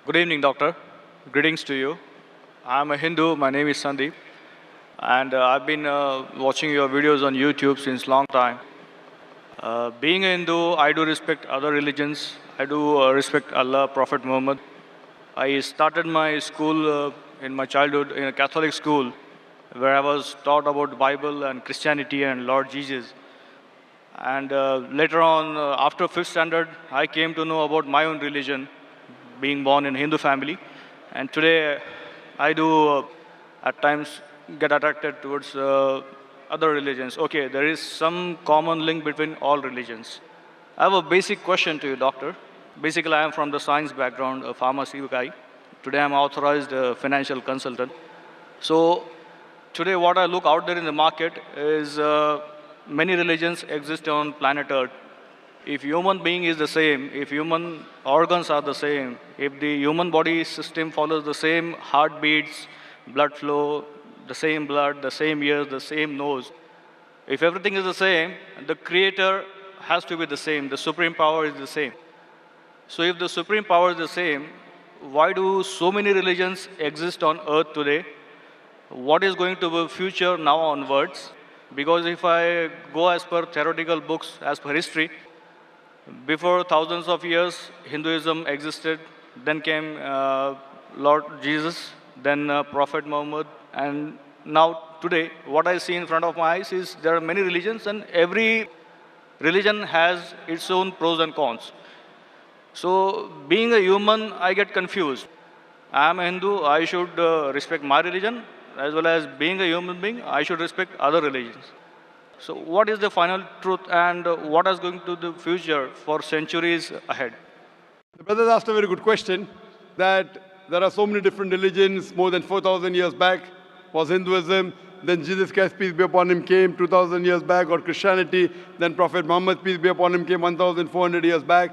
Good evening, doctor. Greetings to you. I'm a Hindu. My name is Sandeep, and I've been watching your videos on YouTube since long time. Being a Hindu, I do respect other religions. I do respect Allah, Prophet Muhammad. I started my school in my childhood in a Catholic school, where I was taught about Bible and Christianity and Lord Jesus. And later on, after fifth standard, I came to know about my own religion, being born in a Hindu family. And today, I do at times get attracted towards other religions. Okay, there is some common link between all religions. I have a basic question to you, doctor. Basically, I am from the science background, a pharmacy guy. Today, I'm authorized financial consultant. So today, what I look out there in the market is many religions exist on planet Earth. If human being is the same, if human organs are the same, if the human body system follows the same heartbeats, blood flow, the same blood, the same ears, the same nose, if everything is the same, the creator has to be the same, the supreme power is the same. So if the supreme power is the same, why do so many religions exist on earth today? What is going to be future now onwards? Because if I go as per theoretical books, as per history, before thousands of years, Hinduism existed. Then came Lord Jesus, then Prophet Muhammad, and now today, what I see in front of my eyes is there are many religions, and every religion has its own pros and cons. So, being a human, I get confused. I am a Hindu, I should respect my religion, as well as being a human being, I should respect other religions. So, what is the final truth, and what is going to the future for centuries ahead? The brother asked a very good question, that there are so many different religions. More than 4,000 years back was Hinduism. Then Jesus Christ, peace be upon him, came 2,000 years back, or Christianity. Then Prophet Muhammad, peace be upon him, came 1,400 years back.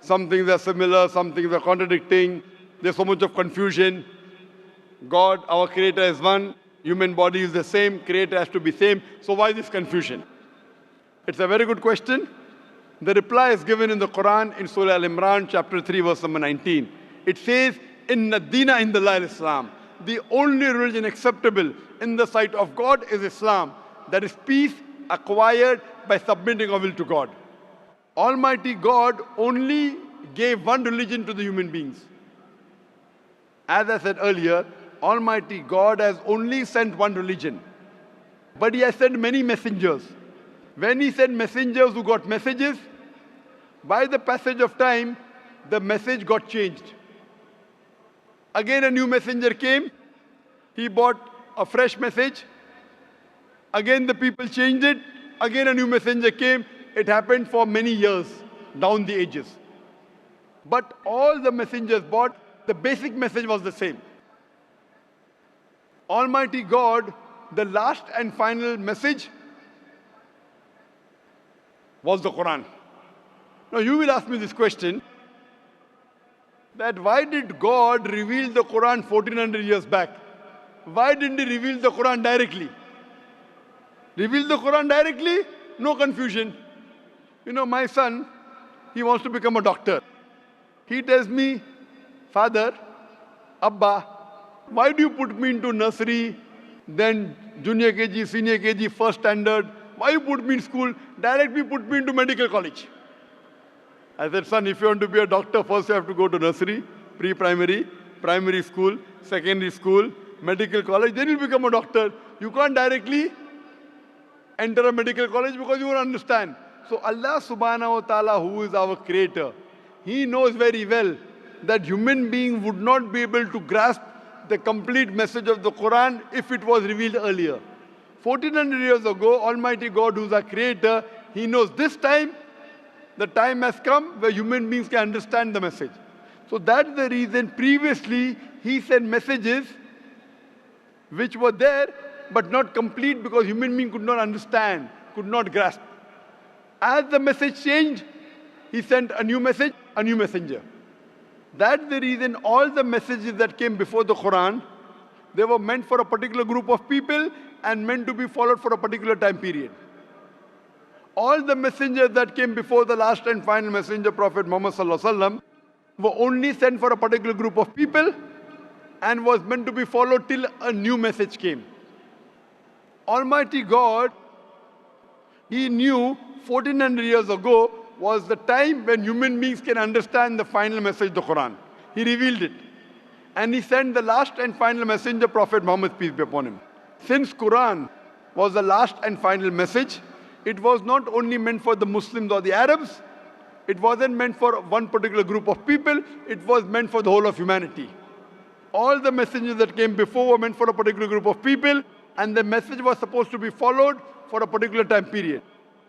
Some things are similar, some things are contradicting. There's so much of confusion. God, our creator, is one. Human body is the same. Creator has to be same. So why this confusion? It's a very good question. The reply is given in the Quran in Surah Al-Imran, chapter 3, verse number 19. It says, Inna Dina indallahil Islam. The only religion acceptable in the sight of God is Islam. That is peace acquired by submitting our will to God. Almighty God only gave one religion to the human beings. As I said earlier, Almighty God has only sent one religion. But He has sent many messengers. When He sent messengers who got messages, by the passage of time, the message got changed. Again, a new messenger came. He brought a fresh message. Again, the people changed it. Again, a new messenger came. It happened for many years, down the ages. But all the messengers brought, the basic message was the same. Almighty God, the last and final message was the Quran. Now you will ask me this question, that why did God reveal the Quran 1400 years back? Why didn't He reveal the Quran directly? Reveal the Quran directly? No confusion. You know, my son, he wants to become a doctor. He tells me, Father, Abba, why do you put me into nursery, then junior KG, senior KG, first standard? Why you put me in school? Directly put me into medical college. I said, son, if you want to be a doctor, first you have to go to nursery, pre-primary, primary school, secondary school, medical college, then you'll become a doctor. You can't directly enter a medical college because you won't understand. So Allah subhanahu wa ta'ala, who is our creator, He knows very well that human being would not be able to grasp the complete message of the Quran if it was revealed earlier. 1400 years ago, Almighty God, who is our creator, He knows this time, the time has come where human beings can understand the message. So that's the reason previously He sent messages which were there but not complete because human being could not understand, could not grasp. As the message changed, He sent a new message, a new messenger. That's the reason all the messages that came before the Quran, they were meant for a particular group of people and meant to be followed for a particular time period. All the messengers that came before the last and final messenger, Prophet Muhammad Sallallahu Alaihi Wasallam, were only sent for a particular group of people and was meant to be followed till a new message came. Almighty God, He knew 1400 years ago was the time when human beings can understand the final message of the Quran. He revealed it. And He sent the last and final messenger, Prophet Muhammad, peace be upon him. Since Quran was the last and final message, it was not only meant for the Muslims or the Arabs, it wasn't meant for one particular group of people, it was meant for the whole of humanity. All the messages that came before were meant for a particular group of people, and the message was supposed to be followed for a particular time period.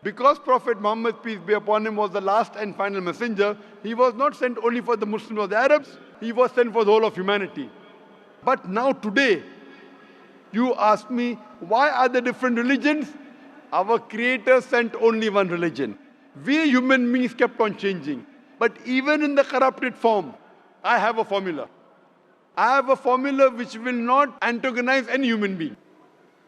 Because Prophet Muhammad, peace be upon him, was the last and final messenger, he was not sent only for the Muslims or the Arabs, he was sent for the whole of humanity. But now today, you ask me, why are there different religions? Our Creator sent only one religion. We human beings kept on changing. But even in the corrupted form, I have a formula. I have a formula which will not antagonize any human being.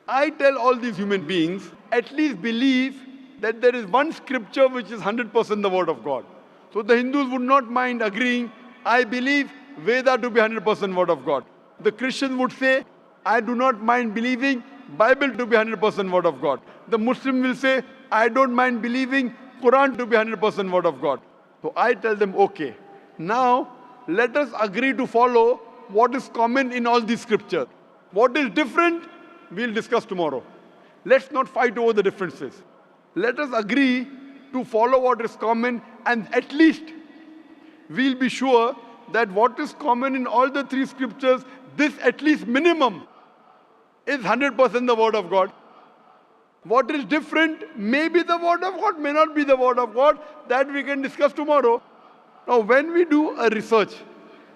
I tell all these human beings, at least believe that there is one scripture which is 100% the word of God. So the Hindus would not mind agreeing, I believe Veda to be 100% word of God. The Christians would say, I do not mind believing Bible to be 100% word of God. The Muslim will say, I don't mind believing Quran to be 100% word of God. So I tell them, okay, now let us agree to follow what is common in all these scriptures. What is different, we'll discuss tomorrow. Let's not fight over the differences. Let us agree to follow what is common, and at least we'll be sure that what is common in all the three scriptures, this at least minimum is 100% the word of God. What is different may be the word of God, may not be the word of God. That we can discuss tomorrow. Now, when we do a research,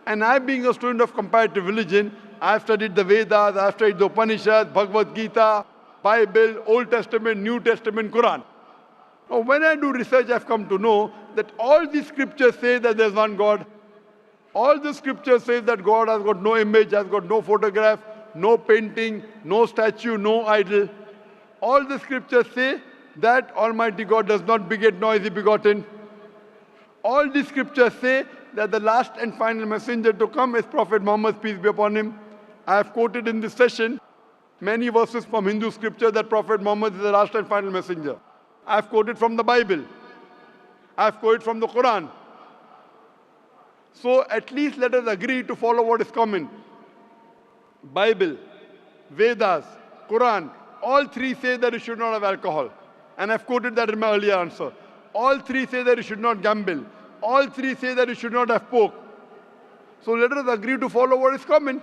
and I being a student of comparative religion, I've studied the Vedas, I've studied the Upanishads, Bhagavad Gita, Bible, Old Testament, New Testament, Quran. Now, when I do research, I've come to know that all these scriptures say that there's one God. All the scriptures say that God has got no image, has got no photograph, no painting, no statue, no idol. All the scriptures say that Almighty God does not beget nor is He begotten. All the scriptures say that the last and final messenger to come is Prophet Muhammad, peace be upon him. I have quoted in this session many verses from Hindu scripture that Prophet Muhammad is the last and final messenger. I have quoted from the Bible. I have quoted from the Quran. So at least let us agree to follow what is common. Bible, Vedas, Quran, all three say that you should not have alcohol. And I've quoted that in my earlier answer. All three say that you should not gamble. All three say that you should not have pork. So let us agree to follow what is common.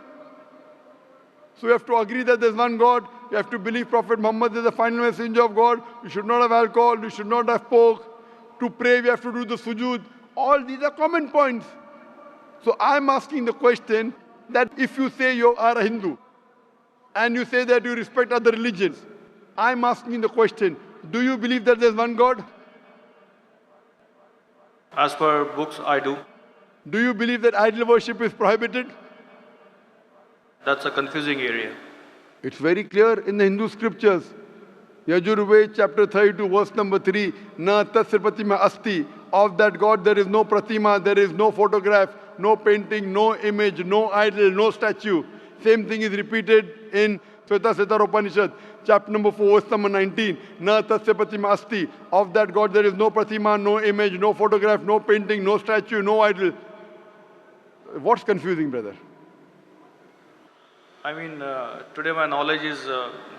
So you have to agree that there's one God. You have to believe Prophet Muhammad is the final messenger of God. You should not have alcohol. You should not have pork. To pray, we have to do the sujood. All these are common points. So I'm asking the question that if you say you are a Hindu and you say that you respect other religions, I'm asking the question, do you believe that there's one God? As per books, I do. Do you believe that idol worship is prohibited? That's a confusing area. It's very clear in the Hindu scriptures. Yajurved chapter 32 verse number 3, Na tasya pratima asti. Of that God there is no pratima, there is no photograph, no painting, no image, no idol, no statue. Same thing is repeated in Shveta Upanishad, chapter number 4, verse number 19. Na tasya pratima asti. Of that God there is no pratima, no image, no photograph, no painting, no statue, no idol. What's confusing, brother? I mean, today my knowledge is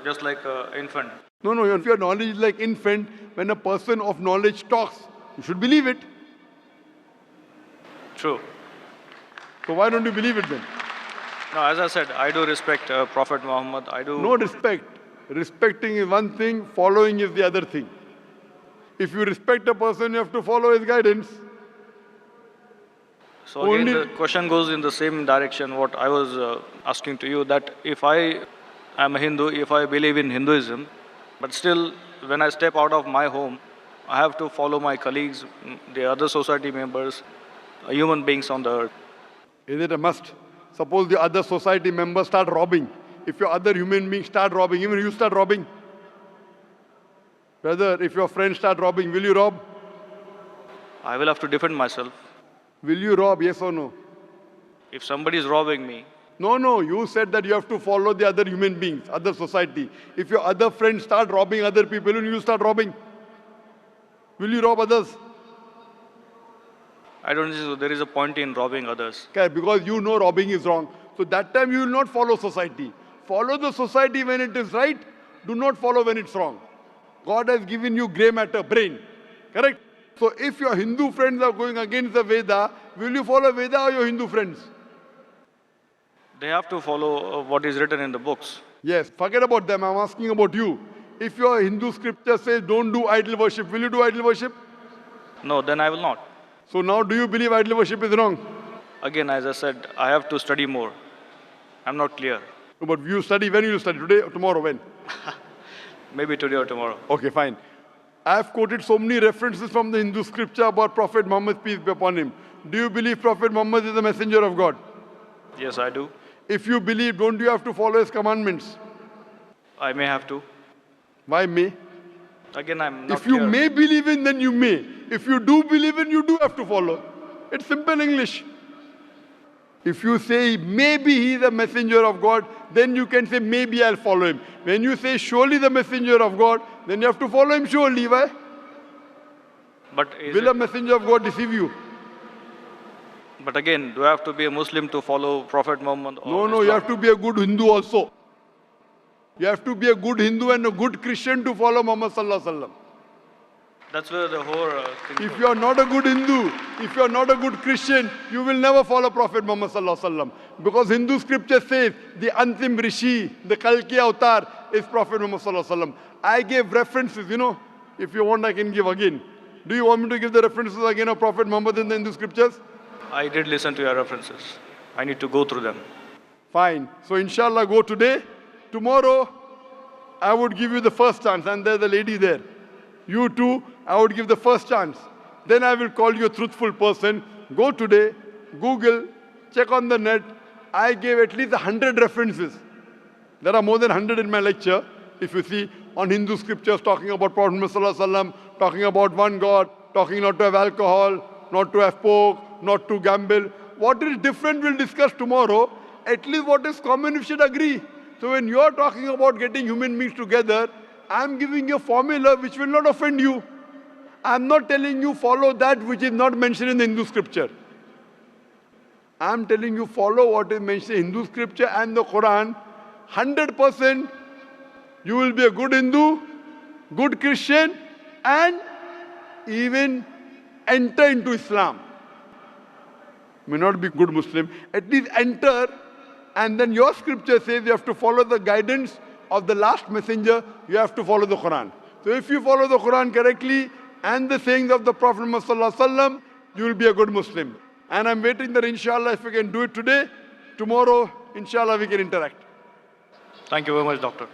just like an infant. No, if your knowledge is like infant, when a person of knowledge talks, you should believe it. True. So why don't you believe it then? No, as I said, I do respect Prophet Muhammad. I do. No respect. Respecting is one thing, following is the other thing. If you respect a person, you have to follow his guidance. So again, the question goes in the same direction what I was asking to you, that if I am a Hindu, if I believe in Hinduism, but still when I step out of my home, I have to follow my colleagues, the other society members, human beings on the earth. Is it a must? Suppose the other society members start robbing. If your other human beings start robbing, even you start robbing. Brother, if your friends start robbing, will you rob? I will have to defend myself. Will you rob, yes or no? If somebody is robbing me, No, you said that you have to follow the other human beings, other society. If your other friends start robbing other people, will you start robbing? Will you rob others? I don't think there is a point in robbing others. Okay, because you know robbing is wrong. So that time you will not follow society. Follow the society when it is right. Do not follow when it's wrong. God has given you grey matter, brain. Correct? So if your Hindu friends are going against the Veda, will you follow Veda or your Hindu friends? They have to follow what is written in the books. Yes, forget about them. I'm asking about you. If your Hindu scripture says don't do idol worship, will you do idol worship? No, then I will not. So now do you believe idol worship is wrong? Again, as I said, I have to study more. I'm not clear. No, but you study, when will you study? Today or tomorrow? When? Maybe today or tomorrow. Okay, fine. I have quoted so many references from the Hindu scripture about Prophet Muhammad, peace be upon him. Do you believe Prophet Muhammad is the messenger of God? Yes, I do. If you believe, don't you have to follow his commandments? I may have to. Why may? Again, I'm not If you clear. may believe in, then you may. If you do believe in, you do have to follow. It's simple English. If you say maybe he is a messenger of God, then you can say maybe I'll follow him. When you say surely the messenger of God, then you have to follow him surely. Why? But, is Will a it, messenger of God deceive you? but again, do I have to be a Muslim to follow Prophet Muhammad? Or No, you Islam? have to be a good Hindu also. You have to be a good Hindu and a good Christian to follow Muhammad Sallallahu Alaihi Wasallam. That's where the whole thing If goes. you are not a good Hindu, if you are not a good Christian, you will never follow Prophet Muhammad Sallallahu Alaihi Wasallam. Because Hindu scripture says the Antim Rishi, the Kalki Avatar is Prophet Muhammad Sallallahu Alaihi Wasallam. I gave references, If you want, I can give again. Do you want me to give the references again of Prophet Muhammad in the Hindu scriptures? I did listen to your references. I need to go through them. Fine. So inshallah, go today. Tomorrow, I would give you the first chance. And there's a lady there. You too, I would give the first chance. Then I will call you a truthful person. Go today, Google, check on the net. I gave at least 100 references. There are more than 100 in my lecture. If you see, on Hindu scriptures, talking about Prophet Muhammad Sallallahu Alaihi Wasallam, talking about one God, talking not to have alcohol, not to have pork, not to gamble. What is different we'll discuss tomorrow. At least what is common we should agree. So when you are talking about getting human beings together, I'm giving you a formula which will not offend you. I'm not telling you follow that which is not mentioned in the Hindu scripture. I'm telling you follow what is mentioned in Hindu scripture and the Quran. 100% you will be a good Hindu, good Christian, and even enter into Islam. May not be good Muslim, at least enter, and then your scripture says you have to follow the guidance of the last messenger, you have to follow the Quran. So if you follow the Quran correctly and the sayings of the Prophet Muhammad Sallallahu Alaihi Wasallam, you will be a good Muslim. And I'm waiting that inshallah if we can do it today, tomorrow inshallah we can interact. Thank you very much, doctor.